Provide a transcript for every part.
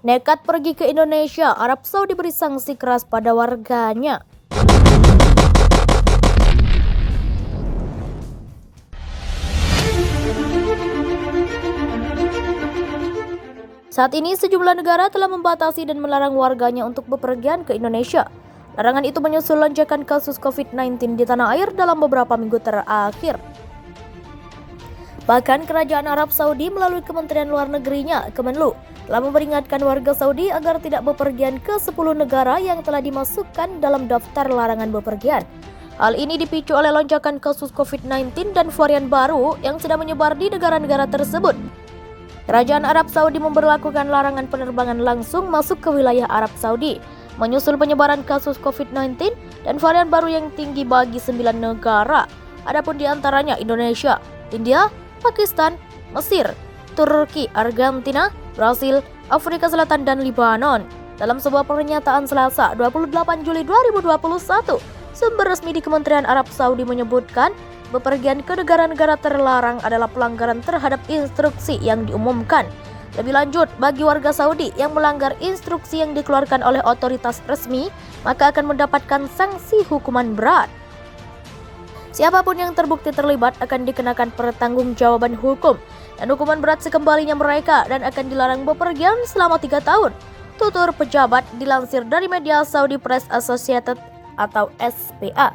Nekat pergi ke Indonesia, Arab Saudi beri sanksi keras pada warganya. Saat ini sejumlah negara telah membatasi dan melarang warganya untuk bepergian ke Indonesia. Larangan itu menyusul lonjakan kasus COVID-19 di tanah air dalam beberapa minggu terakhir. Bahkan Kerajaan Arab Saudi melalui Kementerian Luar Negerinya, Kemenlu, telah memperingatkan warga Saudi agar tidak bepergian ke 10 negara yang telah dimasukkan dalam daftar larangan bepergian. Hal ini dipicu oleh lonjakan kasus COVID-19 dan varian baru yang sedang menyebar di negara-negara tersebut. Kerajaan Arab Saudi memberlakukan larangan penerbangan langsung masuk ke wilayah Arab Saudi, menyusul penyebaran kasus COVID-19 dan varian baru yang tinggi bagi 9 negara. Adapun di antaranya Indonesia, India, Pakistan, Mesir, Turki, Argentina, Brasil, Afrika Selatan, dan Lebanon. Dalam sebuah pernyataan Selasa 28 Juli 2021, sumber resmi di Kementerian Arab Saudi menyebutkan bepergian ke negara-negara terlarang adalah pelanggaran terhadap instruksi yang diumumkan. Lebih lanjut, bagi warga Saudi yang melanggar instruksi yang dikeluarkan oleh otoritas resmi, maka akan mendapatkan sanksi hukuman berat. Siapapun yang terbukti terlibat akan dikenakan pertanggungjawaban hukum dan hukuman berat sekembalinya mereka dan akan dilarang bepergian selama 3 tahun. Tutur pejabat dilansir dari media Saudi Press Associated atau SPA.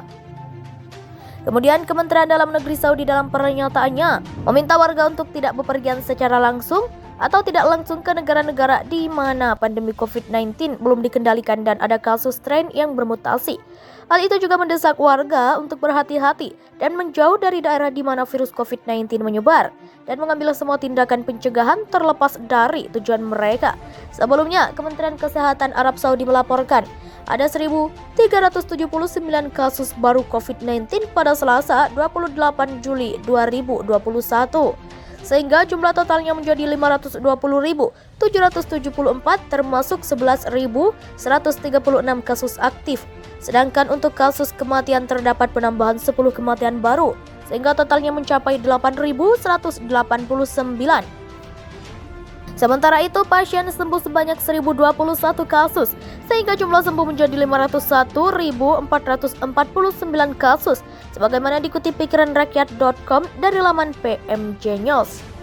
Kemudian Kementerian Dalam Negeri Saudi dalam pernyataannya meminta warga untuk tidak bepergian secara langsung atau tidak langsung ke negara-negara di mana pandemi COVID-19 belum dikendalikan dan ada kasus strain yang bermutasi. Hal itu juga mendesak warga untuk berhati-hati dan menjauh dari daerah di mana virus COVID-19 menyebar dan mengambil semua tindakan pencegahan terlepas dari tujuan mereka. Sebelumnya, Kementerian Kesehatan Arab Saudi melaporkan ada 1.379 kasus baru COVID-19 pada Selasa 28 Juli 2021. Sehingga jumlah totalnya menjadi 520.774 termasuk 11.136 kasus aktif. Sedangkan untuk kasus kematian terdapat penambahan 10 kematian baru sehingga totalnya mencapai 8.189. Sementara itu pasien sembuh sebanyak 1.021 kasus sehingga jumlah sembuh menjadi 501.449 kasus sebagaimana dikutip pikiranrakyat.com dari laman PMJ News.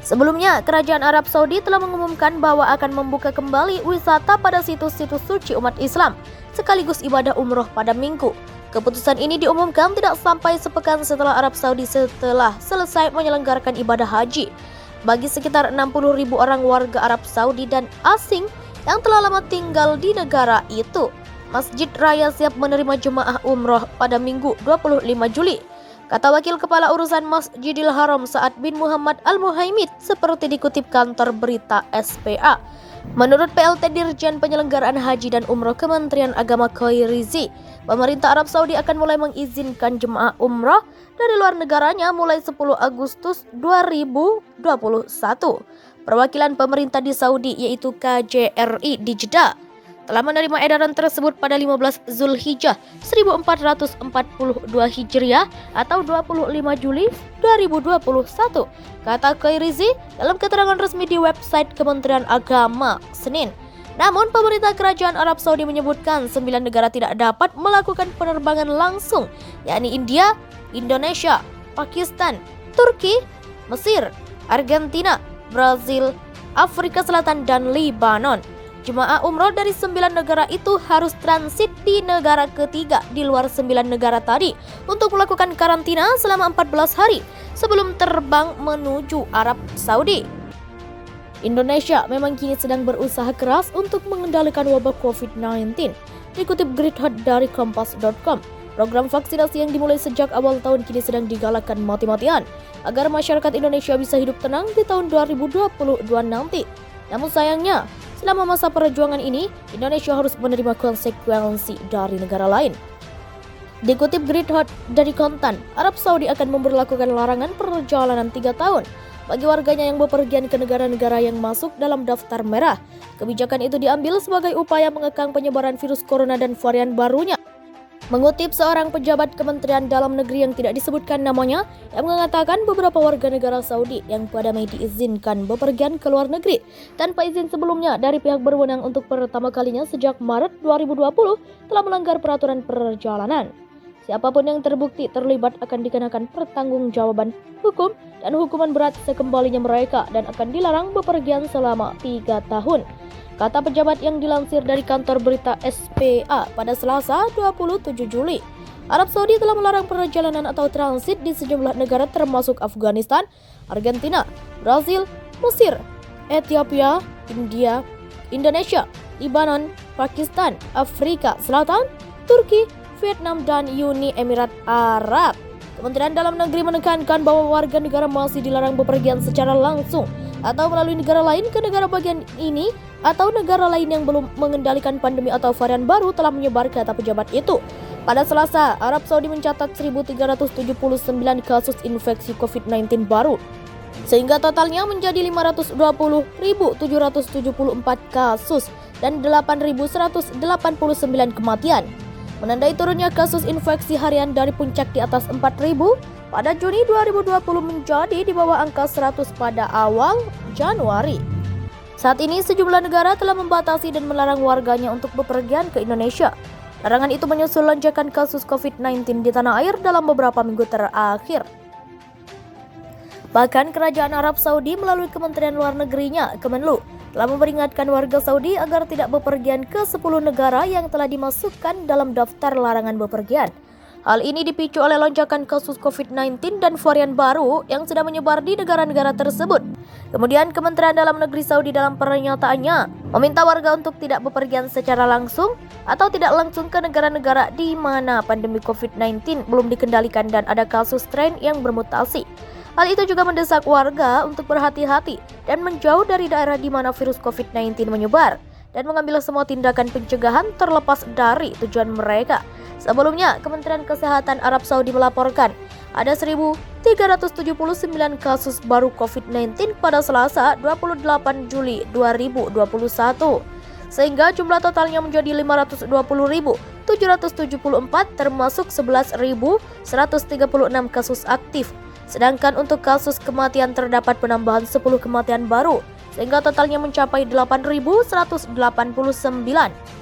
Sebelumnya, Kerajaan Arab Saudi telah mengumumkan bahwa akan membuka kembali wisata pada situs-situs suci umat Islam sekaligus ibadah umroh pada Minggu. Keputusan ini diumumkan tidak sampai sepekan setelah Arab Saudi setelah selesai menyelenggarakan ibadah haji. Bagi sekitar 60.000 orang warga Arab Saudi dan asing yang telah lama tinggal di negara itu, Masjid Raya siap menerima jemaah umroh pada Minggu 25 Juli. Kata Wakil Kepala Urusan Masjidil Haram Sa'ad bin Muhammad Al-Muhaimid seperti dikutip kantor berita SPA. Menurut PLT Dirjen Penyelenggaraan Haji dan Umroh Kementerian Agama Khairizi, pemerintah Arab Saudi akan mulai mengizinkan jemaah umroh dari luar negaranya mulai 10 Agustus 2021. Perwakilan pemerintah di Saudi yaitu KJRI di Jeddah telah menerima edaran tersebut pada 15 Zulhijjah 1442 Hijriah atau 25 Juli 2021, kata Khairizi dalam keterangan resmi di website Kementerian Agama Senin. Namun pemerintah Kerajaan Arab Saudi menyebutkan 9 negara tidak dapat melakukan penerbangan langsung, yakni India, Indonesia, Pakistan, Turki, Mesir, Argentina, Brasil, Afrika Selatan, dan Lebanon. Jemaah umroh dari 9 negara itu harus transit di negara ketiga di luar 9 negara tadi untuk melakukan karantina selama 14 hari sebelum terbang menuju Arab Saudi. Indonesia memang kini sedang berusaha keras untuk mengendalikan wabah COVID-19. Dikutip Greatheart dari Kompas.com, program vaksinasi yang dimulai sejak awal tahun kini sedang digalakkan mati-matian agar masyarakat Indonesia bisa hidup tenang di tahun 2022 nanti. Namun sayangnya, selama masa perjuangan ini, Indonesia harus menerima konsekuensi dari negara lain. Dikutip Greatheart dari Kontan, Arab Saudi akan memberlakukan larangan perjalanan 3 tahun bagi warganya yang bepergian ke negara-negara yang masuk dalam daftar merah. Kebijakan itu diambil sebagai upaya mengekang penyebaran virus corona dan varian barunya. Mengutip seorang pejabat Kementerian Dalam Negeri yang tidak disebutkan namanya, yang mengatakan beberapa warga negara Saudi yang pada Mei diizinkan bepergian ke luar negeri tanpa izin sebelumnya dari pihak berwenang untuk pertama kalinya sejak Maret 2020 telah melanggar peraturan perjalanan. Siapapun yang terbukti terlibat akan dikenakan pertanggungjawaban hukum dan hukuman berat sekembalinya mereka dan akan dilarang bepergian selama 3 tahun. Kata pejabat yang dilansir dari kantor berita SPA pada Selasa 27 Juli. Arab Saudi telah melarang perjalanan atau transit di sejumlah negara termasuk Afghanistan, Argentina, Brazil, Mesir, Ethiopia, India, Indonesia, Lebanon, Pakistan, Afrika Selatan, Turki, Vietnam, dan Uni Emirat Arab. Kementerian Dalam Negeri menekankan bahwa warga negara masih dilarang bepergian secara langsung atau melalui negara lain ke negara bagian ini atau negara lain yang belum mengendalikan pandemi atau varian baru telah menyebar, kata pejabat itu. Pada Selasa, Arab Saudi mencatat 1.379 kasus infeksi COVID-19 baru, sehingga totalnya menjadi 520.774 kasus dan 8.189 kematian. Menandai turunnya kasus infeksi harian dari puncak di atas 4.000 pada Juni 2020 menjadi di bawah angka 100 pada awal Januari. Saat ini sejumlah negara telah membatasi dan melarang warganya untuk bepergian ke Indonesia. Larangan itu menyusul lonjakan kasus COVID-19 di tanah air dalam beberapa minggu terakhir. Bahkan Kerajaan Arab Saudi melalui Kementerian Luar Negerinya, Kemenlu, telah memperingatkan warga Saudi agar tidak bepergian ke 10 negara yang telah dimasukkan dalam daftar larangan bepergian. Hal ini dipicu oleh lonjakan kasus COVID-19 dan varian baru yang sudah menyebar di negara-negara tersebut. Kemudian Kementerian Dalam Negeri Saudi dalam pernyataannya meminta warga untuk tidak bepergian secara langsung atau tidak langsung ke negara-negara di mana pandemi COVID-19 belum dikendalikan dan ada kasus strain yang bermutasi. Hal itu juga mendesak warga untuk berhati-hati dan menjauh dari daerah di mana virus COVID-19 menyebar dan mengambil semua tindakan pencegahan terlepas dari tujuan mereka. Sebelumnya, Kementerian Kesehatan Arab Saudi melaporkan ada 1.379 kasus baru COVID-19 pada Selasa 28 Juli 2021, sehingga jumlah totalnya menjadi 520.774 termasuk 11.136 kasus aktif. Sedangkan untuk kasus kematian terdapat penambahan 10 kematian baru, sehingga totalnya mencapai 8.189.